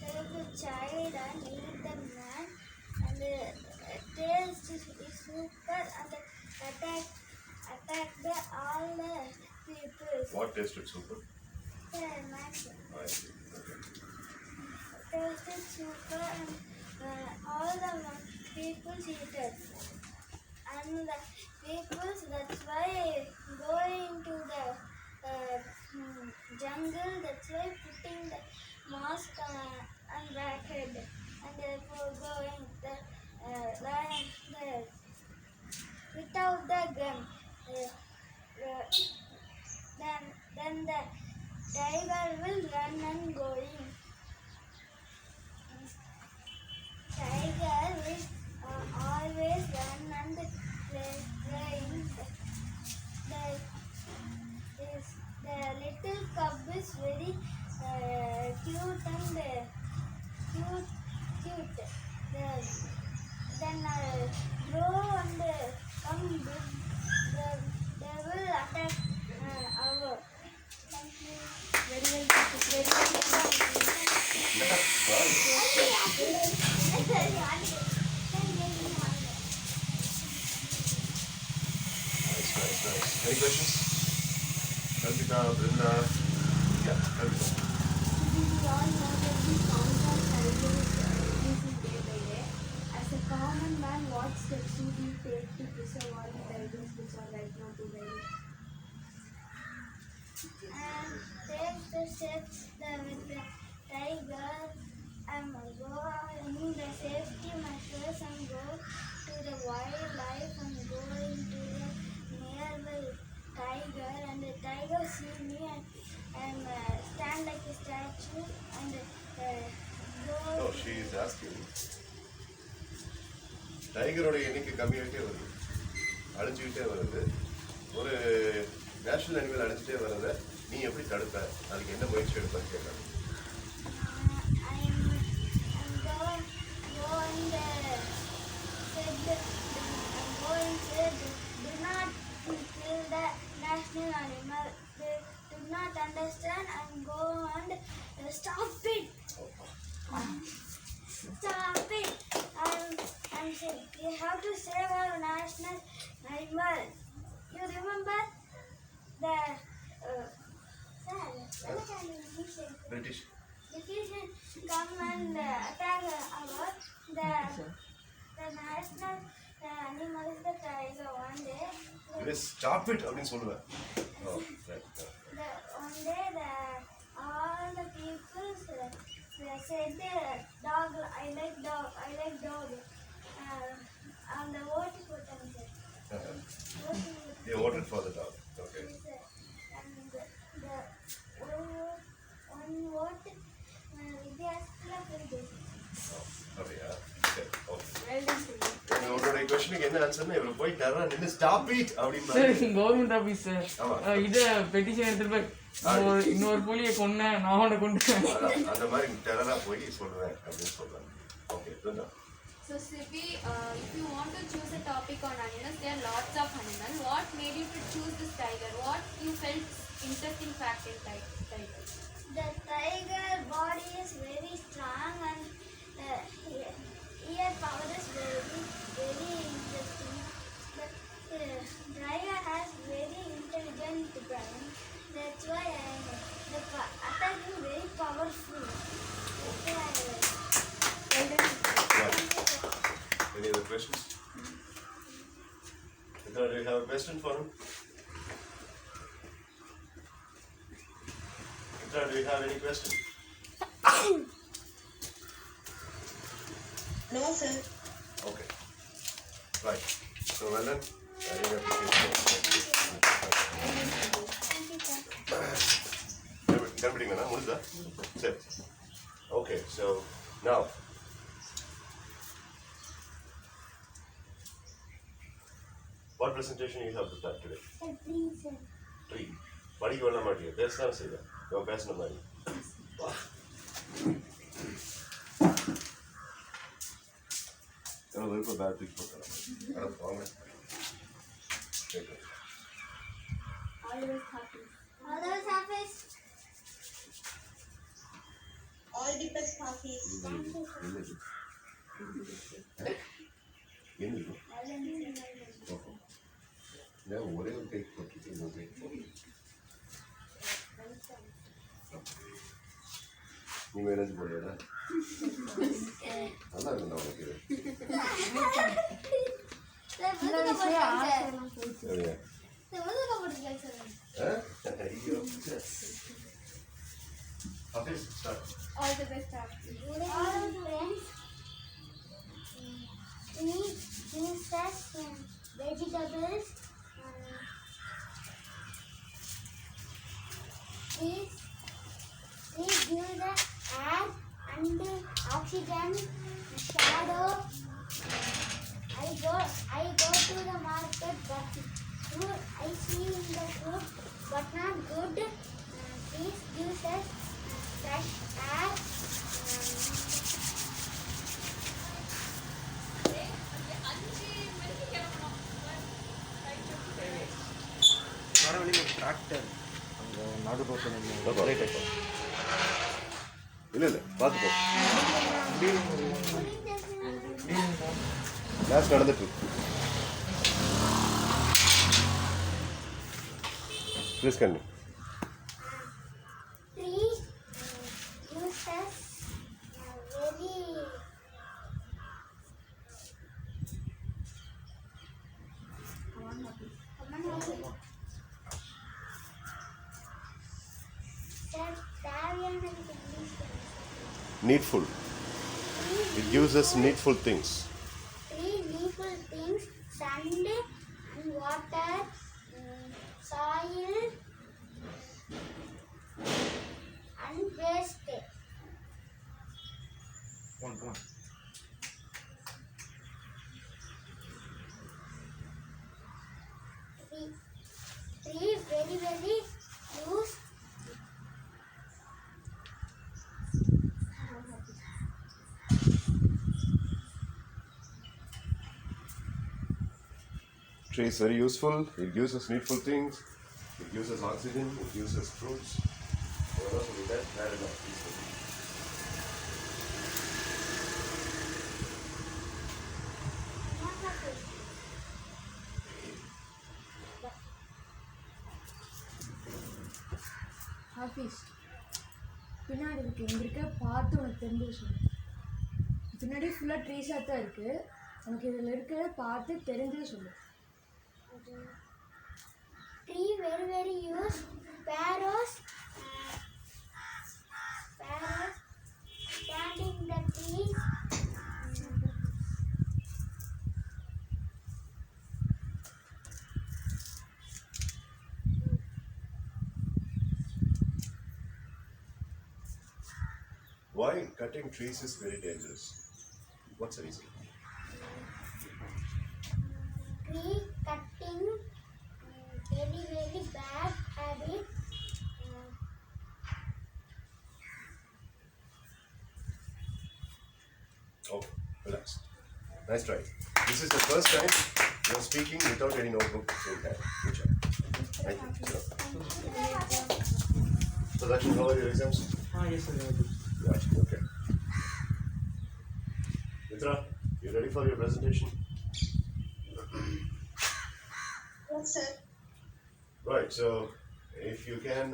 help the child and eat the man, and tails is super and attack all the people. What tasted super? Man. I see. Okay. Tasted super and all the people eat it. And the people, that's why going to the jungle, that's why putting the mask and bracket, and therefore going the without the gun. Then the tiger will run and going. Tiger will always run and playing. The little cub is very cute and cute. Then grow and come big. They will attack our. Thank you. Very well. Nice. Any questions? Kalpita, Brinda? Yeah, Kalpita. We all know that we count our calories increasing day by day. As a common man, what steps should we take to preserve all the tigers which are right now prevailing? And take the steps with the tiger and go in the safety measures and go to the wildlife and go into the nearby tiger, and the tiger see me and stand like a statue and go. No, she is asking. டைகரோட எண்ணிக்கை கம்மியாகிட்டே வருது, அழிஞ்சுக்கிட்டே வருது. ஒரு national animal அழிஞ்சிட்டே வர்றத நீ எப்படி தடுப்ப? அதுக்கு என்ன முயற்சி எடுப்பேன்னு கேட்கலாம். National animal, they do not understand and go and stop it. Stop it. And say, we have to save our national animal. You remember the British come and attack our the national animal is the tiger. One day stop it அப்படின்னு சொல்லுவேன். One day all the people said dog, I like dog. And the vote put them there. They voted for the dog. Okay. And the one vote Vidyaskala Friday. அப்படியா? சரி, okay. உங்களோட क्वेश्चனுக்கு என்ன ஆன்சர்னா இவரு போய் டரா நின்னு stop it அப்படினா sir government office sir இத petition எடுத்துட்டு போய் இன்னொரு புலியை கொன்ன நான் அவனை கொன்னுட்டேன் அந்த மாதிரி டரரா போய் சொல்றேன் அப்படின்னு சொல்றாங்க. ஓகே புரியுதா? So Sippy, if you want to choose a topic on animals, there are lots of animals. What made you to choose this tiger? What you felt interesting fact in tiger? The tiger body is very strong and ear power is very interesting. The tiger has very intelligent brain. That's why the attack is very powerful. Any other questions? Do you have a question for him? Do you have any question? No, sir. Okay. Right. So, well then, okay, so now what presentation you have prepared today? Tree. படிக்க வேணா மாட்டியா? பேசதான் செய்ய. இவன் பேசின மாதிரி. எவ்வளோ விருப்பம் bad தூக்கி போட்டுறேன். வாங்க. Always happy. All the best, Hafiz. Thank you, sir. என்னது நான் ஒரே ஒரு கேக் போட்டுருக்கேன் இன்னொரு கேக் நீ மேனேஜ் போடுறா நல்லா இருக்குண்ணா உனக்கு சரியா ஐயோ Hafiz, start. All the best, Hafiz. All friends, eat juices and vegetables. Trees give the air and oxygen, shadow. I go to the market, but food I see in the food, but not good. Trees gives us fresh air. வரவழியில் tractor அங்கே நடுரோட்டில் இல்லை பார்த்துக்கோ match நடந்துட்டு இருக்கு please கண்ணு Trees gives us very needful. It gives us needful things. Three needful things: sand and water, soil, and waste. One. Three very use. Tree is very useful. It gives us needful things. It gives us oxygen. It gives us fruits. What else will be that? Fair enough. Hafiz பின்னாடி இருக்கு இங்கே இருக்க பார்த்து உனக்கு தெரிஞ்சு சொல்லு பின்னாடி ஃபுல்லாக ட்ரீஸாக தான் இருக்குது உனக்கு இதில் இருக்கிறத பார்த்து தெரிஞ்சது சொல்லு Tree very use. Sparrows standing the trees. Why cutting trees is very dangerous? What's the reason? Tree cutting very bad habit. Oh, relax. Nice try. This is the first time you are speaking without any notebook in hand. Good job. Thank you. So that should cover your exams? Yes, sir. Yeah, okay. Mitra, you ready for your presentation? Yes, sir. Right, so if you can,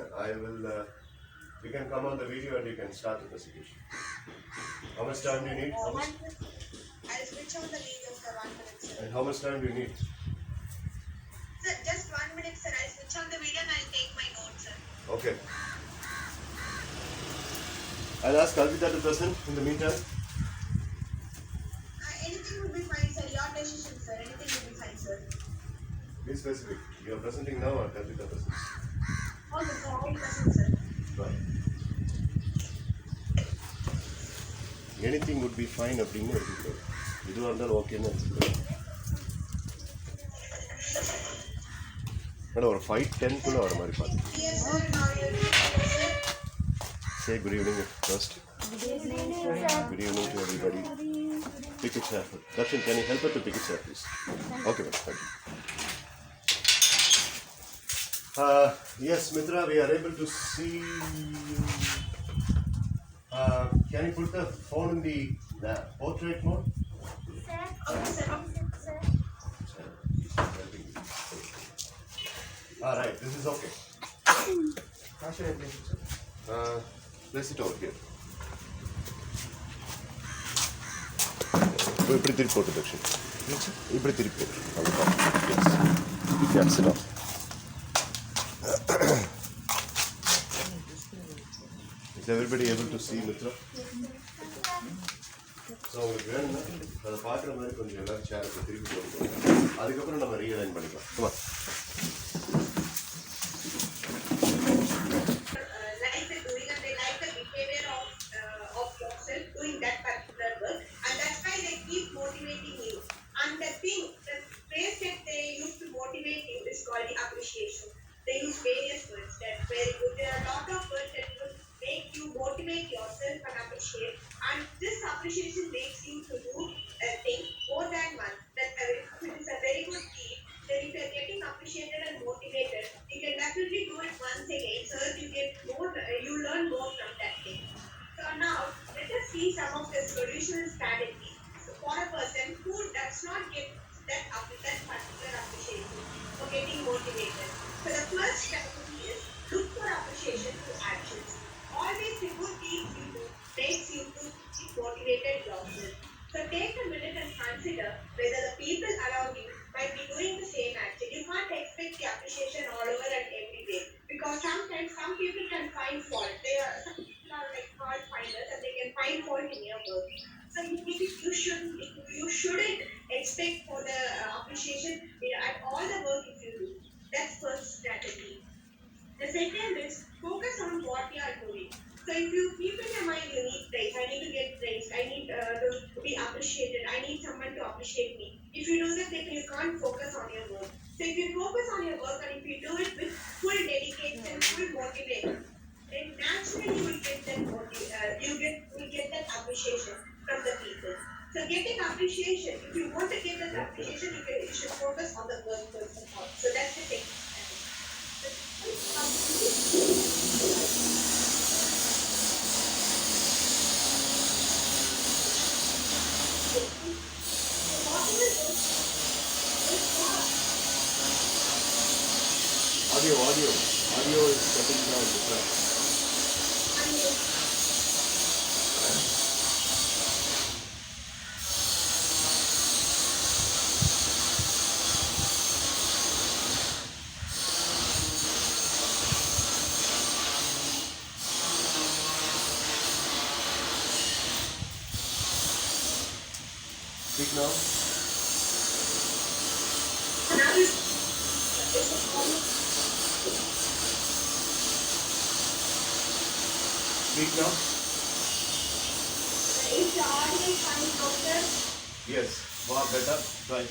you can come on the video and you can start the presentation. How much time do you need? I'll switch on the video, sir. 1 minute, sir. And how much time do you need? Sir, just 1 minute, sir. I'll switch on the video and I'll take my notes, sir. Okay. I'll ask Kalpita to present in the meantime. Anything would be fine, sir. Your decision, sir. Anything would be fine, sir. Be specific. You are presenting now or Kalpita presents? Okay, sir. I'll present, sir. Right. Anything would be fine அப்படின்னு எடுத்துக்கிறோம் இதுவாக இருந்தாலும் ஓகேன்னு எடுத்துக்கிறோம் madam ஒரு 5:10 வர மாதிரி பார்த்து Yes, sir. Now you're sir. Say good evening first. Good evening to everybody. Pick a chair. Darshan, can you help her to pick a chair, please? Okay, madam. Thank you. Yes, Mitra, we are able to see you. Can you put the phone in the portrait mode? Sir, sir. All right, this is okay. How should I place it, sir? Place it over here. இப்படி திருப்பி போட்டு தக்ஷன் இப்படி திருப்பி போட்டு sit down. Is everybody able to see Mitra? So உங்களுக்கு வேணும்னா அதை பார்க்குற மாதிரி கொஞ்சம் எல்லாரும் சேருக்கு திருப்பி போட்டு அதுக்கப்புறம் நம்ம ரீஅலைன் பண்ணிக்கலாம். சும்மா like the doing and they like the behavior of yourself doing that particular work, and that's why they keep motivating you. And the phrase that they use to motivate you is called the appreciation. They use various words. That's very good. There are a lot of words that will make you motivate yourself and appreciate. And this appreciation makes you to do a thing more than once. It is a very good deed. Then if you are getting appreciated and motivated, you can definitely do it once again so that you get more, you learn more from that thing. So now let us see some of the solution strategies for a person who does not get that particular appreciation for getting motivated. So the first strategy is look for appreciation through actions. Always the good deeds you do makes you to be motivated yourself. So take a minute and consider whether the people around you might be doing the same action. You can't expect the appreciation all over and everywhere, because sometimes some people can find fault. Some people are like fault finders and they can find fault in your work. So you shouldn't expect for the appreciation at all the work if you do. That's first strategy. The second is focus on what you are doing. So if you keep in your mind you need praise, I need to get praised, I need to be appreciated, I need someone to appreciate me. If you do that, then you can't focus on your work. So if you focus on your work and if you do it with full dedication, full motivation, then naturally you will get that you get that appreciation from the people. So getting appreciation, if you want to get that appreciation, you should focus on the work first of all. So that's the thing. Audio is cutting down. Speak now. Speak now. Is the audience fine, doctor? Yes. Wow, better. Try.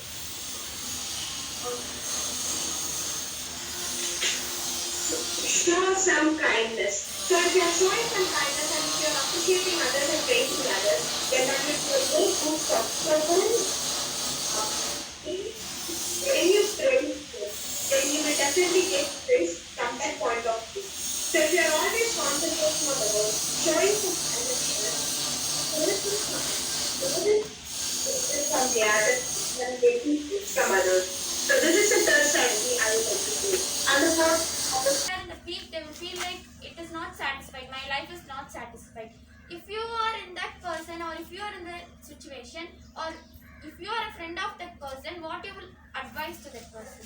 Show some kindness. So if you are showing some kindness and if you are appreciating others and praising others, then that is a very good stuff. So when you praise, then you will definitely get praise from that point of view. So if you are always concentrating on the work, showing some kindness, from the others and getting from others. So this is the third strategy I would like to do. And the fourth, In the peak, they will feel like it is not satisfied. My life is not satisfied. If you are in that person, or if you are in that situation, or if you are a friend of that person, what you will advise to that person?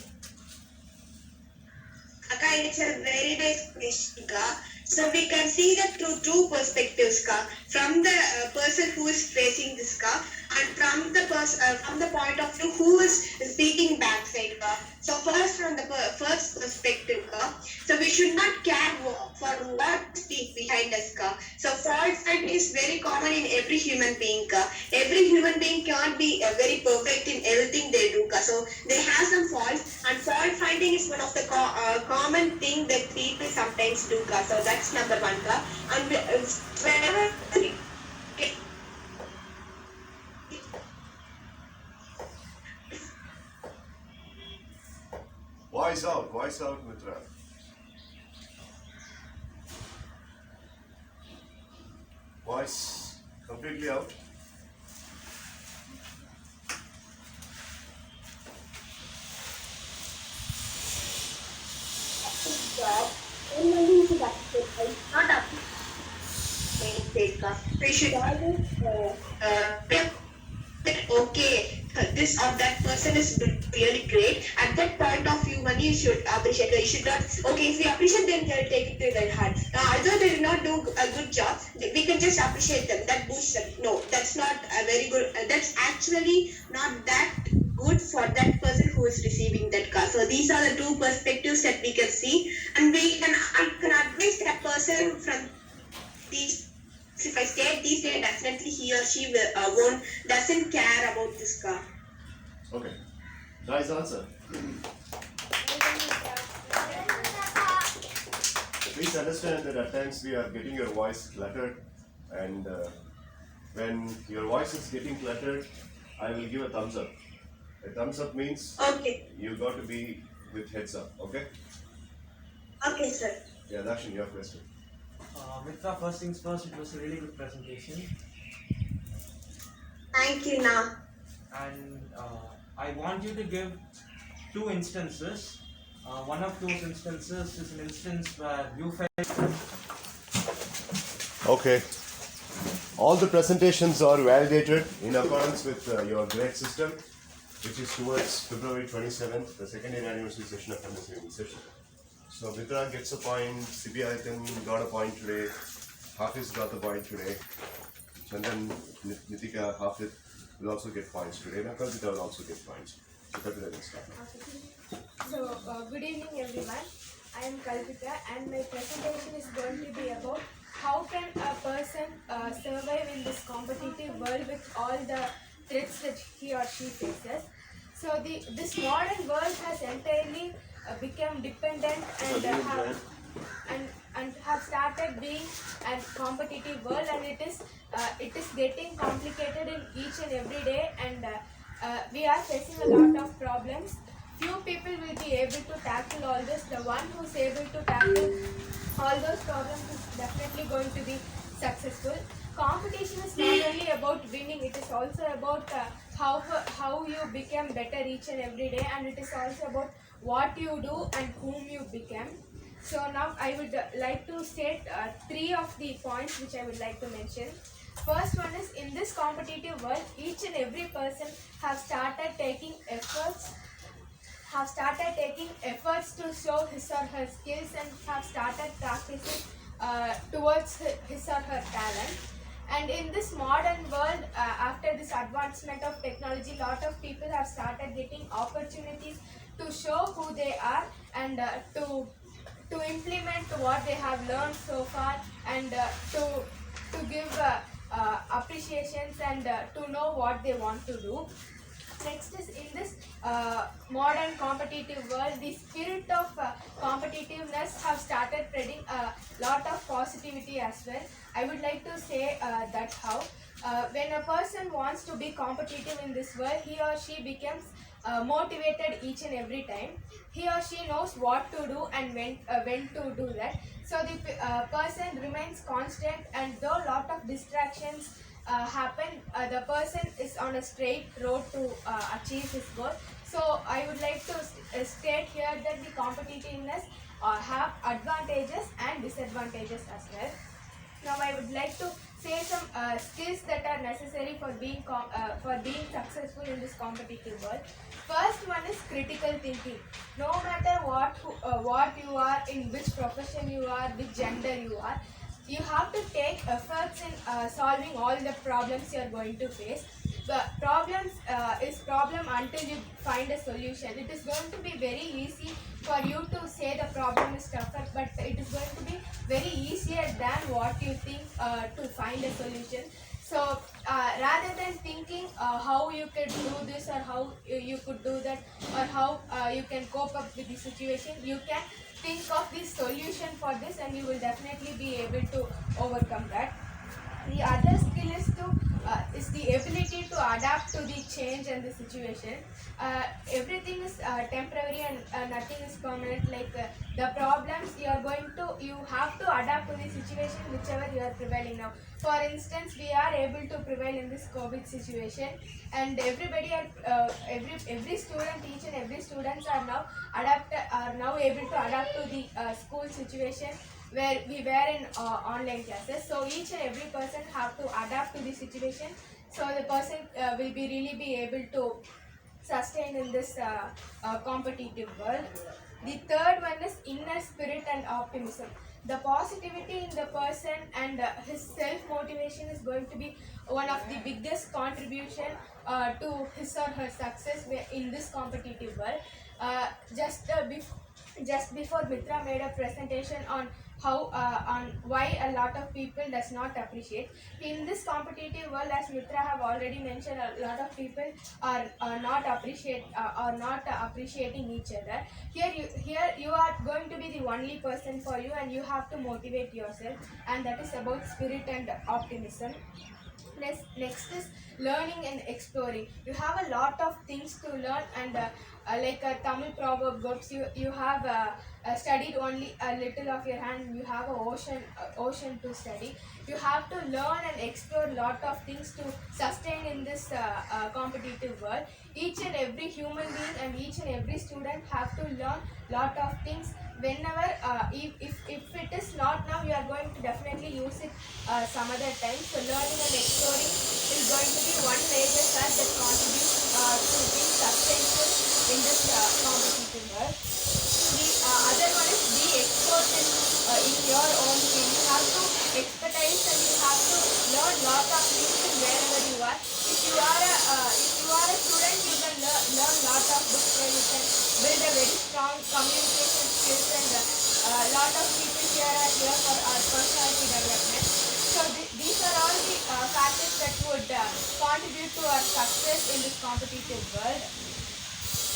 Akka, it's a very nice question, Ka. So we can see that through two perspectives, Ka. From the person who is facing this, Ka, and from the point of view who is speaking backside, Ka. So first from the first perspective, Ka. So we should not care for what speaks behind us, Ka. So fault find is very common in every human being, Ka. Every human being can't be very perfect in everything they do, Ka. So they have some faults, and fault finding is one of the common thing that people sometimes do, Ka. So that's number one, Ka. And whenever Voice out, Mitra. Voice. completely out. Job, only to that person, not up. They should always okay, this or that person is really great. At that point of view, money you should appreciate. You should not. Okay, if we appreciate them, they'll take it to their heart. Although they did not do a good job, we can just appreciate them. That boosts them. No, that's not a very good. That's actually not that good for that person who is receiving that car. So these are the two perspectives that we can see, and I can advise that person from these. If I stay these days, definitely he or she doesn't care about this car. Okay. Nice answer. Please understand that at times we are getting your voice cluttered, and when your voice is getting cluttered, I will give a thumbs up. A thumbs up means Okay. you got to be with heads up, okay? Okay, sir. Yeah, Darshan, your question. Mitra, first things first, it was a really good presentation. Thank you, Na. And I want you to give 2 instances. One of those instances is an instance where you felt. Okay. All the presentations are validated in accordance with your grade system, which is towards February 27th, the second year anniversary session of MS Training session. So Mitra gets a point, Sibi Ayathan got a point today, Hafiz got the point today, Chandan, Nitika, Hafiz will also get points today, and Kalpita will also get points. So Kalpita can start. So, good evening everyone. I am Kalpita and my presentation is going to be about how can a person survive in this competitive world with all the threats that he or she faces. So, this modern world has entirely become dependent and have started being a competitive world, and it is getting complicated in each and every day, and we are facing a lot of problems. Few people will be able to tackle all this. The one who is able to tackle all those problems is definitely going to be successful. Competition is not only about winning, it is also about how you become better each and every day, and it is also about what you do and whom you become. So now I would like to state 3 of the points which I would like to mention. First one is, in this competitive world, each and every person have started taking efforts to show his or her skills, and have started practicing towards his or her talent. And in this modern world, after this advancement of technology, lot of people have started getting opportunities to show who they are, and to implement what they have learned so far, and to give appreciations, and to know what they want to do. Next is, in this modern competitive world, the spirit of competitiveness have started spreading a lot of positivity as well. I would like to say that how when a person wants to be competitive in this world, he or she becomes motivated each and every time. He or she knows what to do and when to do that. So the person remains constant, and though lot of distractions happen, the person is on a straight road to achieve his goal. So I would like to state here that the competitiveness have advantages and disadvantages as well. Now I would like to say some skills that are necessary for being successful in this competitive world. First one is critical thinking. No matter what you are, in which profession you are, which gender you are, you have to take efforts in solving all the problems you are going to face. The problems is problem until you find a solution. It is going to be very easy for you to say the problem is tougher, but it is going to be very easier than what you think to find a solution. So rather than thinking how you could do this, or how you could do that, or how you can cope up with the situation, you can think of the solution for this, and you will definitely be able to overcome that. The other skill is to is the ability to adapt to the change and the situation. Everything is temporary and nothing is permanent. Like the problems you have to adapt to the situation whichever you are prevailing now. For instance, we are able to prevail in this COVID situation, and everybody every student, each and every students are now able to adapt to the school situation where we were in online classes. So each and every person have to adapt to the situation. So the person will really be able to sustain in this competitive world. The third one is inner spirit and optimism. The positivity in the person and his self-motivation is going to be one of the biggest contribution to his or her success in this competitive world. Just before Mitra made a presentation on why a lot of people does not appreciate in this competitive world. As Mitra have already mentioned, a lot of people are not appreciating each other. Here you are going to be the only person for you, and you have to motivate yourself, and that is about spirit and optimism. Next is learning and exploring. You have a lot of things to learn, and like a Tamil proverb goes, you have studied only a little of your hand, you have an ocean to study. You have to learn and explore a lot of things to sustain in this competitive world. Each and every human being and each and every student have to learn lot of things. Whenever if it is not now, you are going to definitely use it some other time. So learning and exploring is going to be one major fact that contributes to being successful in this competitive world. The other one is be expert in your own field. You have to expertise and you have to learn lot of things wherever you are. If you are a student, you can learn lot of books where you can build a very strong communication skills, and lot of people here are here for our personality development. So these are all the factors that would contribute to our success in this competitive world.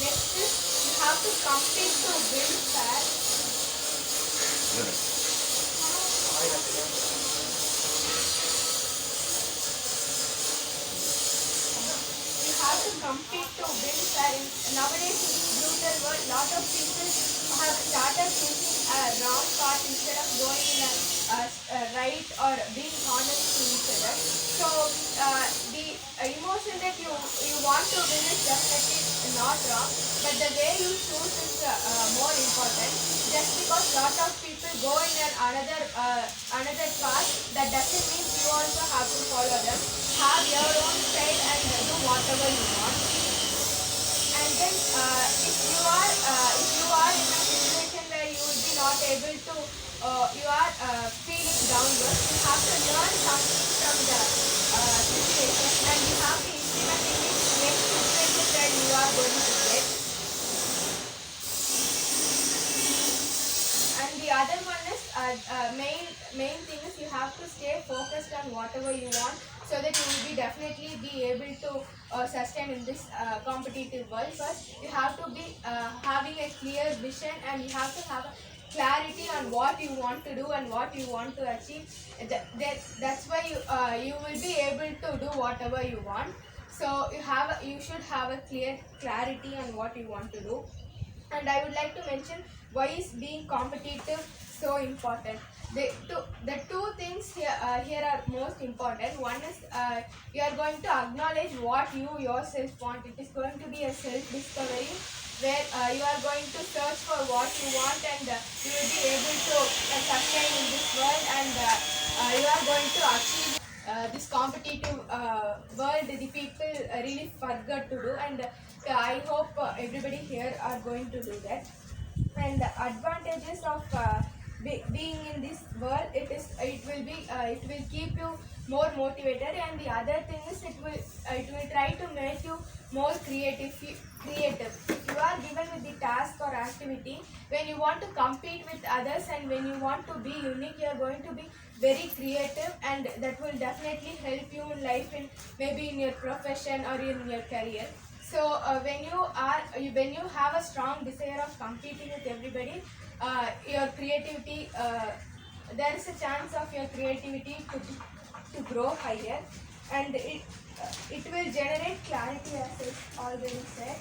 Next is you have to compete to win fair. You have to compete to win fair. Nowadays in this brutal world, lot of people have started choosing a wrong path instead of going in a right or being honest to each other. So the emotion that you want to win is definitely not wrong, but the way you choose is more important. Just because lot of people go in another path, that doesn't mean you also have to follow them. Have your own style and do whatever you want. And then if you are in a situation where you will be not able to, you are feeling downward, you have to learn something from the situation, and you have to implement it in the next situation where you are going to get. And the other one is main thing is you have to stay focused on whatever you want, so that you will be definitely be able to sustain in this competitive world. First, you have to be having a clear vision, and you have to have a clarity on what you want to do and what you want to achieve. That's why you will be able to do whatever you want. So you should have a clear clarity on what you want to do. And I would like to mention why is being competitive so important. The two things here are most important. One is you are going to acknowledge what you yourself want. It is going to be a self-discovery where you are going to search for what you want, and you will be able to sustain in this world, and you are going to achieve this competitive world the people really forgot to do, and I hope everybody here are going to do that. And the advantages of being in this world, it will keep you more motivated, and the other thing is it will try to make you more creative. If you are given with the task or activity, when you want to compete with others and when you want to be unique, you are going to be very creative, and that will definitely help you in life, maybe in your profession or in your career. So when you have a strong desire of competing with everybody, your creativity, there is a chance of your creativity to grow higher. and it will generate clarity, as I already said.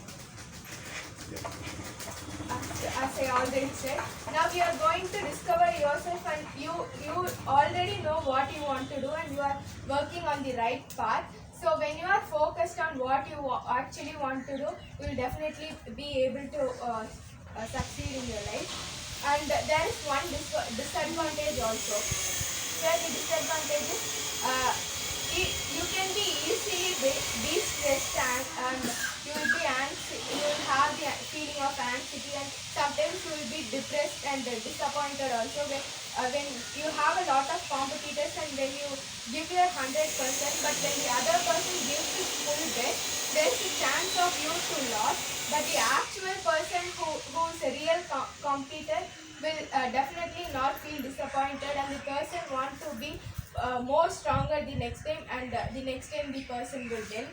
As I already said, now you are going to discover yourself, and you already know what you want to do, and you are working on the right path. So when you are focused on what you actually want to do, you will definitely be able to succeed in your life. And there is one disadvantage also. Where the disadvantage is, you can be easily be stressed, and you will be you will have the feeling of anxiety, and sometimes you will be depressed and disappointed also when you have a lot of competitors, and when you give your 100%, but when the other person gives his full best, there is a chance of you to lose. But the actual person who is a real competitor will definitely not feel disappointed, and the person want to be more stronger the next time, and the next time the person will win.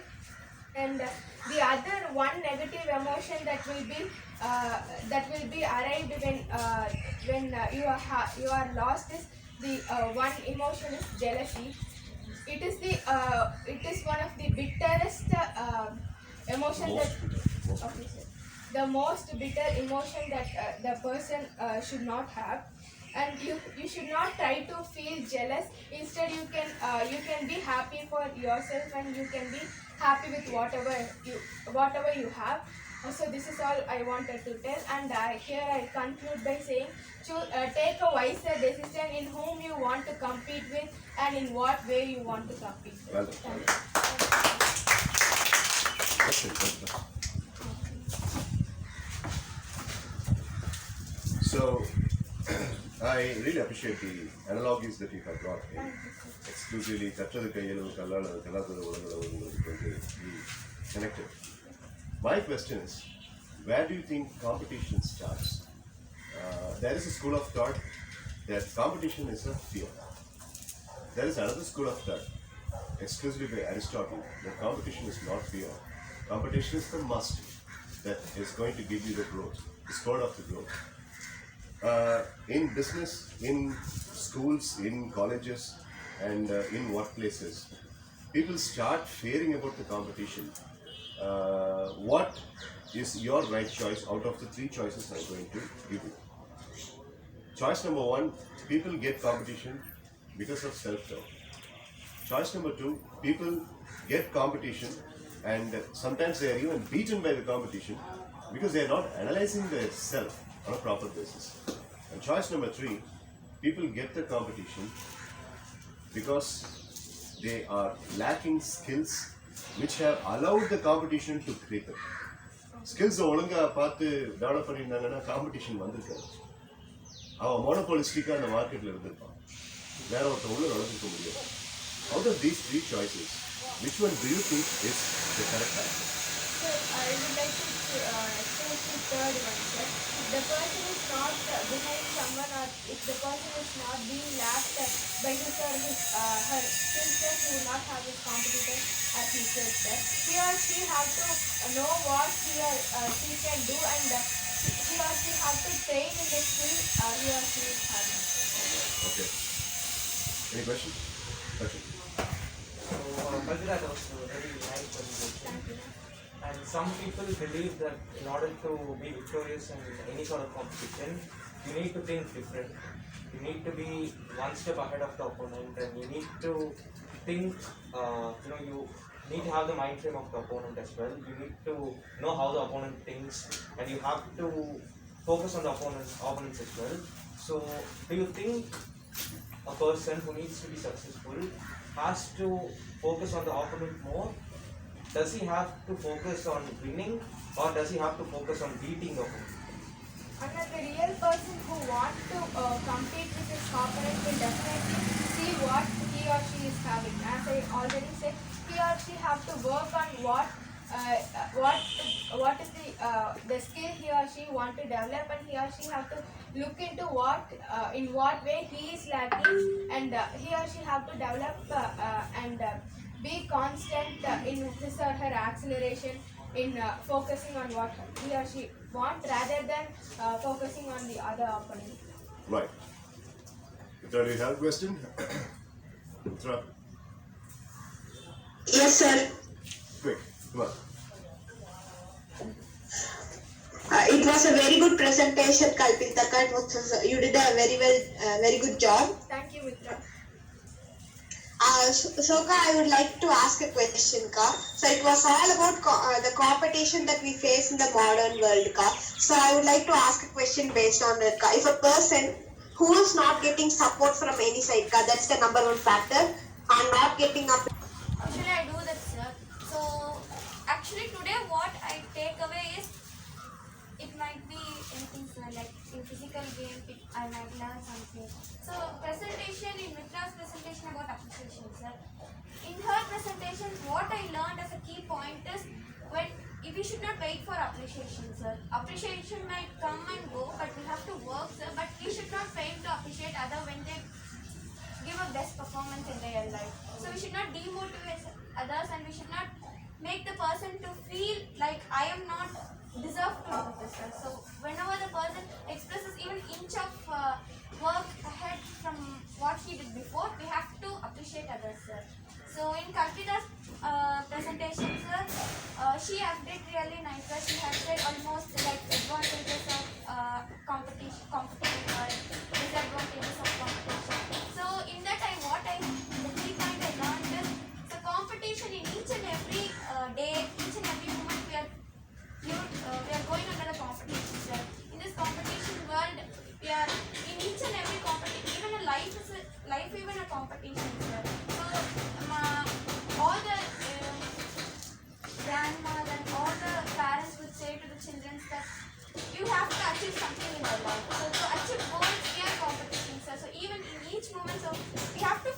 And the other one negative emotion that will be arrived when you are lost is the one emotion is jealousy. It is one of the bitterest emotion that okay, sir. The most bitter emotion that the person should not have. And you should not try to feel jealous. Instead, you can be happy for yourself, and you can be happy with whatever you have. So this is all I wanted to tell, and here I conclude by saying, take a wiser decision in whom you want to compete with, and in what way you want to compete with. Well, Thank you. So, I really appreciate the analogies that you have brought in. Exclusively, கற்றது கையில் கல்லால் கல்லாதது உலகளவு உங்களுக்கு வந்து be connected. My question is, where do you think competition starts? There is a school of thought that competition is a fear. There is another school of thought, exclusively by Aristotle, that competition is not fear. Competition is the must that is going to give you the growth, the spur of the growth. In business, in schools, in colleges, and in workplaces, people start fearing about the competition. What is your right choice out of the three choices I'm going to give you? Choice number one, people get competition because of self-doubt. Choice number two, people get competition, and sometimes they are even beaten by the competition because they are not analyzing their self on a proper basis. And choice number three, people get the competition because they are lacking skills which have allowed the competition to creep in. Skills ஒழுங்கா பார்த்து develop பண்ணியிருந்தாங்கன்னா competition வந்திருக்காது. அவன் மோனோபாலிஸ்டிக்காக அந்த மார்க்கெட்டில் இருந்திருப்பான். வேற ஒருத்தன் உள்ள நடந்துக்க முடியாது. Out of these three choices, which one do you think is the correct answer? So I would like to choose the third one, sir. If the person is not behind someone, or if the person is not being laughed at by his or her skill set, he will not have his competitor, as he said, sir. He or she have to know what he or she can do, and he or she have to train in the skill he or she is having. Okay. Any question? Question. So, Bajra, that was a very nice presentation. And some people believe that in order to be victorious in any sort of competition, you need to think different. You need to be one step ahead of the opponent, and you need to think, you need to have the mind frame of the opponent as well. You need to know how the opponent thinks, and you have to focus on the opponents as well. So, do you think a person who needs to be successful has to focus on the opponent more? Does he have to focus on winning, or does he have to focus on beating the opponent? And the real person who wants to compete with his opponent will definitely see what he or she is having. As I already said, he or she have to work on what is the skill he or she want to develop, and he or she have to look into in what way he is lacking, and he or she have to develop and be constant in his or her acceleration, in focusing on what he or she want, rather than focusing on the other opponent. Right. Mitra, do you have a question? Mitra? Yes, sir. Quick, come on. It was a very good presentation, Kalpitaka. You did a very good job. Thank you, Mitra. Ka, I would like to ask a question, Ka. So it was all about the competition that we face in the modern world, Ka. So I would like to ask a question based on that, Ka. If a person who is not getting support from any side, Ka, that's the number one factor, and not getting up. Actually, I do that, sir. So, actually, today what I take away is it might be anything, sir, like in physical game, I might learn something. So, presentation in Mitra's presentation about appreciation, sir. In her presentation, what I learned as a key point is we should not wait for appreciation, sir. Appreciation might come and go, but we have to work, sir. But we should not fail to appreciate others when they give a best performance in their life. So we should not demotivate others, and we should not make the person to feel like I am not deserve to do this, sir. So whenever the person expresses even inch of work ahead from what he did before, we have to appreciate others, sir. So in Kalpita's presentation, sir, she did really nice, sir. She had said almost like advantages of competitive or disadvantages of competition. So in that the key point I learned is the competition in each and every day, each and every moment we are going under the competition, sir. In this competition world, we are in each and every competition. Even a life is even a competition, sir. So all the grandmas and all the parents would say to the children that you have to achieve something in your life. So to achieve goals, we are competition, sir. So even in each moment, so we have to